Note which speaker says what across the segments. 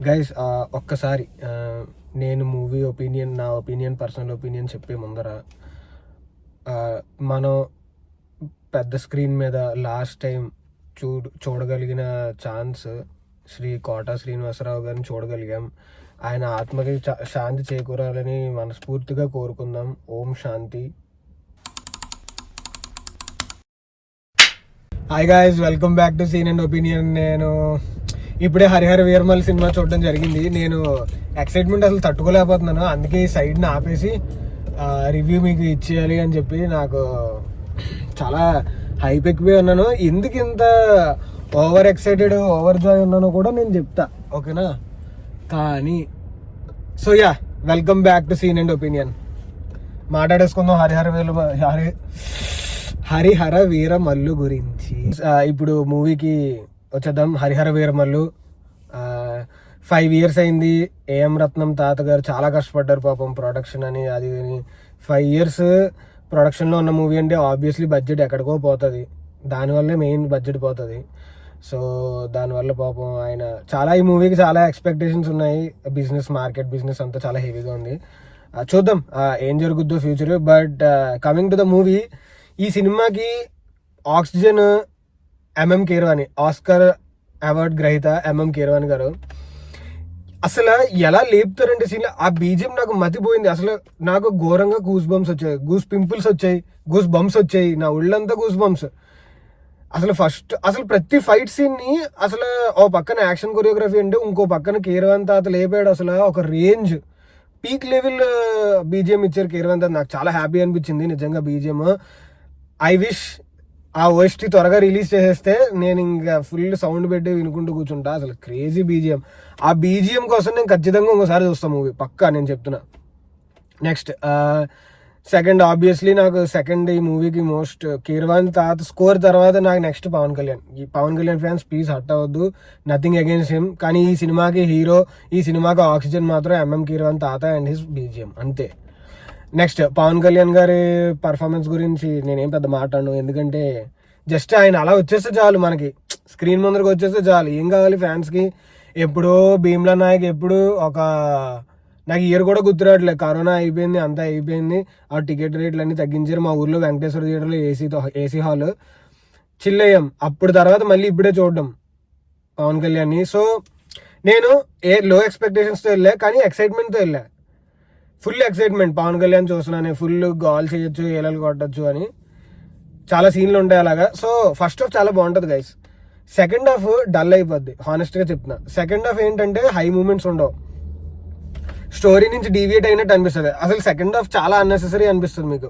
Speaker 1: Guys ఒక్కసారి నేను movie opinion, నా ఒపీనియన్, పర్సనల్ ఒపీనియన్ చెప్పే ముందర మనం పెద్ద స్క్రీన్ మీద లాస్ట్ టైం చూడగలిగిన ఛాన్స్ శ్రీ కోట శ్రీనివాసరావు గారిని చూడగలిగాం. ఆయన ఆత్మకి శాంతి చేకూరాలని మనస్ఫూర్తిగా కోరుకుందాం. ఓం శాంతి. Hi guys, welcome back to scene and opinion. నేను ఇప్పుడే హరిహర వీరమల్ సినిమా చూడడం జరిగింది. నేను ఎక్సైట్మెంట్ అసలు తట్టుకోలేకపోతున్నాను. అందుకే ఈ సైడ్ని ఆపేసి రివ్యూ మీకు ఇచ్చేయాలి అని చెప్పి నాకు చాలా హైప్ ఎక్కువే ఉన్నాను. ఎందుకు ఇంత ఓవర్ ఎక్సైటెడ్, ఓవర్ జాయ్ ఉన్నానో కూడా నేను చెప్తా, ఓకేనా? కానీ so welcome back to scene and opinion. మాట్లాడేసుకుందాం హరిహర వీరమల్లు గురించి. ఇప్పుడు మూవీకి వచ్చేద్దాం. హరిహర వీరమల్లు 5 years అయింది. ఏఎం రత్నం తాత గారు చాలా కష్టపడ్డారు పాపం, ప్రొడక్షన్ అని అది 5 years ప్రొడక్షన్లో ఉన్న మూవీ అంటే ఆబ్వియస్లీ బడ్జెట్ ఎక్కడికో పోతుంది. దానివల్లే మెయిన్ బడ్జెట్ పోతుంది. సో దానివల్ల పాపం ఆయన ఈ మూవీకి చాలా ఎక్స్పెక్టేషన్స్ ఉన్నాయి. బిజినెస్ అంతా చాలా హెవీగా ఉంది. చూద్దాం ఏం జరుగుద్దో future. But coming to the movie, ఈ సినిమాకి oxygen MM Keeravani, Oscar award గ్రహీత ఎంఎం కీరవాణి గారు అసలు ఎలా లేపుతారంటే సీన్లో ఆ బీజియం నాకు మతిపోయింది. అసలు నాకు ఘోరంగా గూస్ బంప్స్ వచ్చాయి, గూస్ పింపుల్స్ వచ్చాయి, గూస్ బంప్స్ వచ్చాయి, నా ఒళ్ళంతా గూస్ బంప్స్. అసలు ప్రతి ఫైట్ సీన్ ని అసలు ఓ పక్కన యాక్షన్ కొరియోగ్రఫీ అంటే ఇంకో పక్కన కీరవాణి తాత లేపాడు. అసలు ఒక రేంజ్ పీక్ లెవెల్ బీజిఎం ఇచ్చారు కీరవాణి తాత. నాకు చాలా హ్యాపీ అనిపించింది నిజంగా బీజిఎం. ఐ విష్ ఆ ఓఎస్టీ త్వరగా రిలీజ్ చేసేస్తే నేను ఇంకా ఫుల్ సౌండ్ పెట్టి వినుకుంటూ కూర్చుంటా. అసలు క్రేజీ బీజిఎం. ఆ బీజిఎం కోసం నేను ఖచ్చితంగా ఇంకోసారి చూస్తాను మూవీ, పక్కా నేను చెప్తున్నా. నెక్స్ట్ సెకండ్, ఆబ్వియస్లీ నాకు సెకండ్ ఈ మూవీకి మోస్ట్ కీరవాణి తాత స్కోర్ తర్వాత నాకు నెక్స్ట్ పవన్ కళ్యాణ్. ఈ Pawan Kalyan fans please hurt అవ్వద్దు, నథింగ్ అగైన్స్ హిమ్. కానీ ఈ సినిమాకి హీరో, ఈ సినిమాకి ఆక్సిజన్ మాత్రం ఎంఎం కీరవాణి తాత అండ్ హిస్ బీజిఎం, అంతే. నెక్స్ట్ పవన్ కళ్యాణ్ గారి పర్ఫార్మెన్స్ గురించి నేనేం పెద్ద మాట్లాడను, ఎందుకంటే జస్ట్ ఆయన అలా వచ్చేస్తే చాలు, మనకి స్క్రీన్ ముందరకు వచ్చేస్తే చాలు. ఏం కావాలి ఫ్యాన్స్కి? ఎప్పుడో భీమ్లా నాయక్, ఎప్పుడు నాకు ఇయర్ కూడా గుర్తురావట్లేదు, కరోనా అయిపోయింది, అంతా అయిపోయింది, ఆ టికెట్ రేట్లు అన్నీ తగ్గించారు. మా ఊర్లో వెంకటేశ్వర థియేటర్లో ఏసీ హాల్ చిల్లయ్యాం. అప్పుడు తర్వాత మళ్ళీ ఇప్పుడే చూడడం పవన్ కళ్యాణ్ని. సో నేను లో ఎక్స్పెక్టేషన్స్తో వెళ్ళా, కానీ ఎక్సైట్మెంట్తో వెళ్ళా. ఫుల్ ఎక్సైట్మెంట్, పవన్ కళ్యాణ్ చూస్తున్నాను, ఫుల్ గాల్ చేయొచ్చు, ఏలలు కొట్టచ్చు అని చాలా సీన్లు ఉంటాయి అలాగా. సో ఫస్ట్ హాఫ్ చాలా బాగుంటుంది గైస్. సెకండ్ హాఫ్ డల్ అయిపోద్ది, హానెస్ట్గా చెప్తున్నా. సెకండ్ హాఫ్ ఏంటంటే హై మూమెంట్స్ ఉండవు, స్టోరీ నుంచి డీవియేట్ అయినట్టు అనిపిస్తుంది. అసలు సెకండ్ హాఫ్ చాలా అన్నెసెసరీ అనిపిస్తుంది మీకు.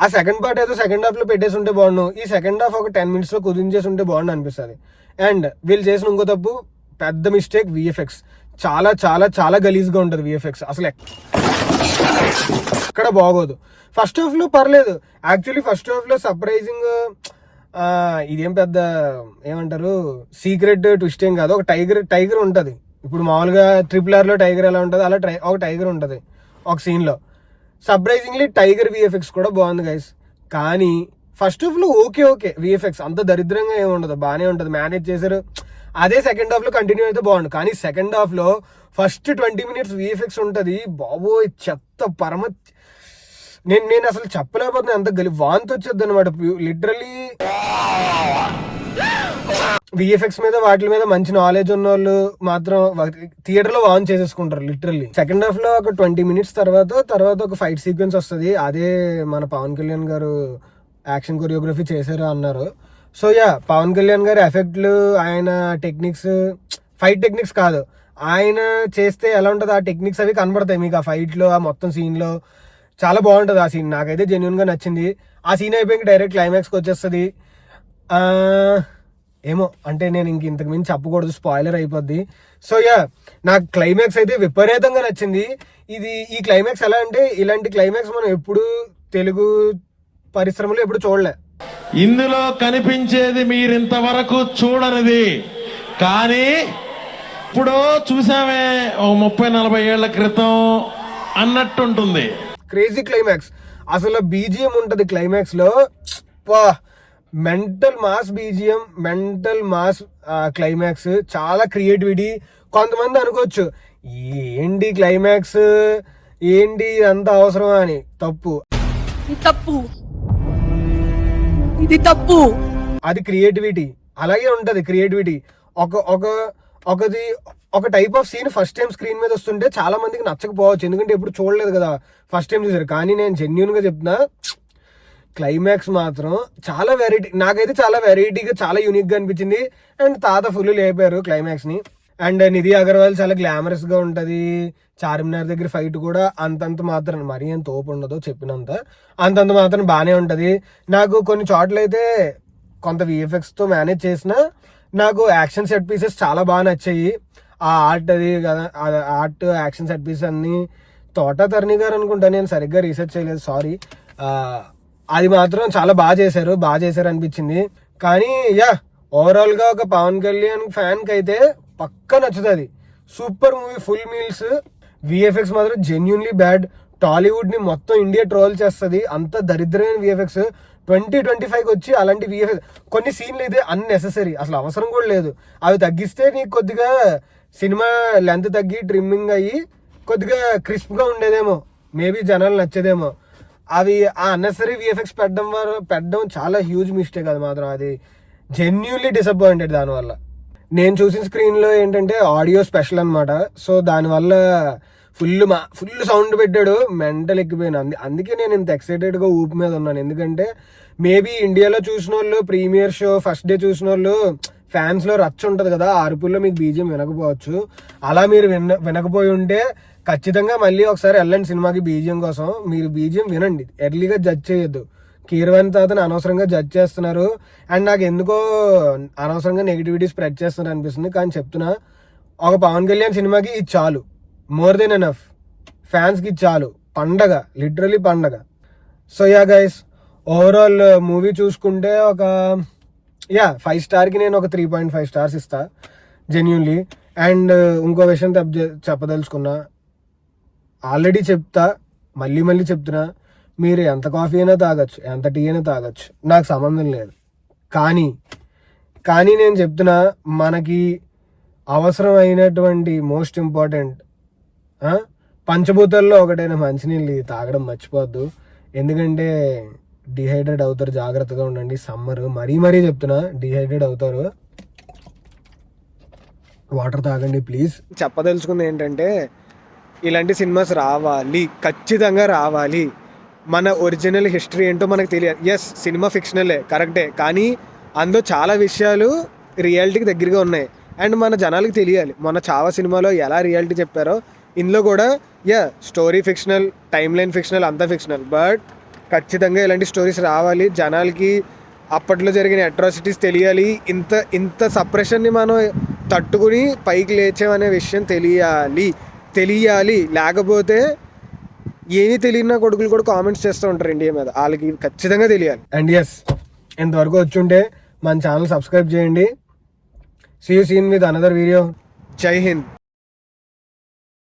Speaker 1: ఆ సెకండ్ పార్ట్ ఏదో సెకండ్ హాఫ్లో పెట్టేసి ఉంటే బాగుండు, ఈ సెకండ్ హాఫ్ ఒక 10 minutes కుదించేసి ఉంటే బాగుండు అనిపిస్తుంది. అండ్ వీళ్ళు చేసిన ఇంకో తప్పు, పెద్ద మిస్టేక్, విఎఫ్ఎక్స్. చాలా చాలా చాలా గలీజ్గా ఉంటుంది విఎఫ్ఎక్స్. అసలు ఎక్కడ బాగోదు. ఫస్ట్ హాఫ్లో పర్లేదు, యాక్చువల్లీ ఫస్ట్ హాఫ్లో సర్ప్రైజింగ్, ఇదేం పెద్ద ఏమంటారు సీక్రెట్ ట్విస్ట్ ఏం కాదు. ఒక టైగర్ ఉంటుంది. ఇప్పుడు మామూలుగా RRRలో టైగర్ ఎలా ఉంటుంది, అలా ఒక టైగర్ ఉంటుంది ఒక సీన్లో. సర్ప్రైజింగ్లీ టైగర్ విఎఫ్ఎక్స్ కూడా బాగుంది గైస్. కానీ ఫస్ట్ హాఫ్లో ఓకే విఎఫ్ఎక్స్ అంత దరిద్రంగా ఏమి ఉండదు, బాగానే ఉంటుంది, మేనేజ్ చేశారు. అదే సెకండ్ హాఫ్లో కంటిన్యూ అయితే బాగుండు. కానీ సెకండ్ హాఫ్లో ఫస్ట్ 20 minutes విఎఫ్ఎక్స్ ఉంటుంది, బాబోయ్ చెత్త పరమ. నేను అసలు చెప్పలేకపోతున్నా, అంత వాంతి వచ్చేది అనమాట లిటరలీ. విఎఫ్ఎక్స్ మీద వాటి మీద మంచి నాలెడ్జ్ ఉన్న వాళ్ళు మాత్రం థియేటర్లో వాన్ చేసేసుకుంటారు లిటరల్లీ. సెకండ్ హాఫ్లో ఒక 20 minutes తర్వాత ఒక ఫైట్ సీక్వెన్స్ వస్తుంది. అదే మన పవన్ కళ్యాణ్ గారు యాక్షన్ కొరియోగ్రఫీ చేశారు అన్నారు. సో పవన్ కళ్యాణ్ గారి ఎఫెక్ట్లు, ఆయన టెక్నిక్స్, ఫైట్ టెక్నిక్స్ కాదు, ఆయన చేస్తే ఎలా ఉంటుంది ఆ టెక్నిక్స్ అవి కనబడతాయి మీకు ఆ ఫైట్లో, ఆ మొత్తం సీన్లో. చాలా బాగుంటుంది ఆ సీన్, నాకైతే జెన్యున్గా నచ్చింది. ఆ సీన్ అయిపోయి డైరెక్ట్ క్లైమాక్స్కి వచ్చేస్తుంది. ఏమో అంటే నేను ఇంతకు మించి చెప్పకూడదు, స్పాయిలర్ అయిపోద్ది. సో నాకు క్లైమాక్స్ అయితే విపరీతంగా నచ్చింది. ఈ క్లైమాక్స్ ఎలా అంటే, ఇలాంటి క్లైమాక్స్ మనం ఎప్పుడు తెలుగు పరిశ్రమలో ఎప్పుడు చూడలే.
Speaker 2: ఇందులో కనిపించేది మీరు ఇంతవరకు చూడనిది, కానీ ఇప్పుడు చూసామే 30-40 ఏళ్ల క్రితం అన్నట్టుంటుంది.
Speaker 1: Crazy climax. అసలు బీజిఎం ఉంటుంది క్లైమాక్స్ లో, mental mass BGM, mental mass climax, చాలా క్రియేటివిటీ, కొంతమంది అనుకోవచ్చు ఏంటి క్లైమాక్స్, ఏంటి అంత అవసరమా అని. తప్పు, అది క్రియేటివిటీ. అలాగే ఉంటది క్రియేటివిటీ. ఒక type of scene first time screen మీద వస్తుంటే చాలా మందికి నచ్చకపోవచ్చు, ఎందుకంటే ఎప్పుడు చూడలేదు కదా, ఫస్ట్ టైం చూసారు. కానీ నేను జెన్యూన్ గా చెప్తున్నా, క్లైమాక్స్ మాత్రం చాలా వెరైటీ, నాకైతే చాలా వెరైటీగా చాలా యూనిక్ గా అనిపించింది. అండ్ తాత ఫుల్ లేపారు క్లైమాక్స్ ని. అండ్ నిధి అగర్వాల్ చాలా గ్లామరస్ గా ఉంటది. చార్మినార్ దగ్గర ఫైట్ కూడా అంతంత మాత్రం, మరీ ఏం తోపు ఉండదు చెప్పినంత, అంతంత మాత్రం బానే ఉంటది. నాకు కొన్ని చోట్ల అయితే కొంత విఎఫ్ఎక్స్ తో మేనేజ్ చేసిన నాకు యాక్షన్ సెట్ పీసెస్ చాలా బాగా నచ్చాయి. ఆ ఆర్ట్ అది కదా, ఆర్ట్ యాక్షన్ సెట్ పీసెస్ అన్ని తోట తరణి గారు అనుకుంటా, నేను సరిగ్గా రీసెర్చ్ చేయలేదు, సారీ. అది మాత్రం చాలా బాగా చేశారు అనిపించింది. కానీ ఓవరాల్ గా ఒక పవన్ కళ్యాణ్ ఫ్యాన్ కి అయితే పక్కా నచ్చుతుంది. Super movie, full meals. VFX మాత్రం జెన్యూన్లీ బ్యాడ్. టాలీవుడ్ ని మొత్తం ఇండియా ట్రోల్ చేస్తుంది, అంత దరిద్రమైన విఎఫ్ఎక్స్. 2025కి వచ్చి అలాంటి విఎఫ్ఎక్స్ కొన్ని సీన్లు అయితే అన్నెసెసరీ, అసలు అవసరం కూడా లేదు. అవి తగ్గిస్తే నీకు కొద్దిగా సినిమా లెంత్ తగ్గి ట్రిమ్మింగ్ అయ్యి కొద్దిగా క్రిస్ప్ గా ఉండేదేమో, మేబీ జనాలు నచ్చేదేమో. అవి ఆ అన్నెసరీ విఎఫ్ఎక్స్ పెట్టడం చాలా హ్యూజ్ మిస్టేక్. అది మాత్రం అది జెన్యూన్లీ డిసప్పాయింటెడ్ దానివల్ల. నేను చూసిన స్క్రీన్ లో ఏంటంటే ఆడియో స్పెషల్ అనమాట, సో దానివల్ల ఫుల్ సౌండ్ పెట్టాడు, మెంటల్ ఎక్కిపోయినా. అందుకే నేను ఇంత ఎక్సైటెడ్ గా ఊపి మీద ఉన్నాను. ఎందుకంటే మేబీ ఇండియాలో చూసిన వాళ్ళు, ప్రీమియర్ షో ఫస్ట్ డే చూసిన వాళ్ళు, ఫ్యాన్స్ లో రచ్చ ఉంటది కదా, అరుపుల్లో మీకు బీజిఎం వినకపోవచ్చు. అలా మీరు వినకపోయి ఉంటే ఖచ్చితంగా మళ్ళీ ఒకసారి వెళ్ళండి సినిమాకి బీజిఎం కోసం. మీరు బీజిఎం వినండి, ఎర్లీగా జడ్జ్ చేయొద్దు. కీరవాణి తాతని అనవసరంగా జడ్జ్ చేస్తున్నారు. అండ్ నాకు ఎందుకో అనవసరంగా నెగిటివిటీ స్ప్రెడ్ చేస్తున్నారు అనిపిస్తుంది. కానీ చెప్తున్నా, ఒక పవన్ కళ్యాణ్ సినిమాకి ఇది చాలు, మోర్ దెన్ ఎనఫ్. ఫ్యాన్స్ కి చాలు, పండగ, లిటరలీ పండగ. సో గైస్, ఓవరాల్ మూవీ చూసుకుంటే ఒక 5 స్టార్ కి నేను ఒక 3.5 స్టార్స్ ఇస్తా జెన్యూన్లీ. అండ్ ఇంకో విషయం చెప్పదలుచుకున్నా, ఆల్రెడీ చెప్తా, మళ్ళీ చెప్తున్నా, మీరు ఎంత కాఫీ అయినా తాగొచ్చు, ఎంత టీ అయినా తాగొచ్చు, నాకు సంబంధం లేదు. కానీ నేను చెప్తున్నా, మనకి అవసరమైనటువంటి మోస్ట్ ఇంపార్టెంట్ పంచభూతాల్లో ఒకటైన మంచినీళ్ళు తాగడం మర్చిపోవద్దు. ఎందుకంటే డిహైడ్రేట్ అవుతారు, జాగ్రత్తగా ఉండండి. సమ్మర్ మరీ చెప్తున్నా, డిహైడ్రేట్ అవుతారు. వాటర్ తాగండి ప్లీజ్. చెప్పదలుచుకుంది ఏంటంటే, ఇలాంటి సినిమాస్ రావాలి, ఖచ్చితంగా రావాలి. మన ఒరిజినల్ హిస్టరీ ఏంటో మనకు తెలియాలి. ఎస్, సినిమా ఫిక్షనలే, కరెక్టే, కానీ అందులో చాలా విషయాలు రియాలిటీకి దగ్గరగా ఉన్నాయి. అండ్ మన జనాలకి తెలియాలి, మన చావా సినిమాలో ఎలా రియాలిటీ చెప్పారో ఇందులో కూడా story fictional, time line fictional, అంతా ఫిక్షనల్. బట్ ఖచ్చితంగా ఇలాంటి స్టోరీస్ రావాలి. జనాలకి అప్పట్లో జరిగిన అట్రాసిటీస్ తెలియాలి. ఇంత సప్రెషన్ని మనం తట్టుకుని పైకి లేచామనే విషయం తెలియాలి. లేకపోతే ఏమీ తెలియని కొడుకులు కూడా కామెంట్స్ చేస్తూ ఉంటారు ఇండియా మీద, వాళ్ళకి ఖచ్చితంగా తెలియాలి. అండ్ ఇంతవరకు వచ్చుంటే మన ఛానల్ సబ్స్క్రైబ్ చేయండి. See you soon with another video. జై హింద్.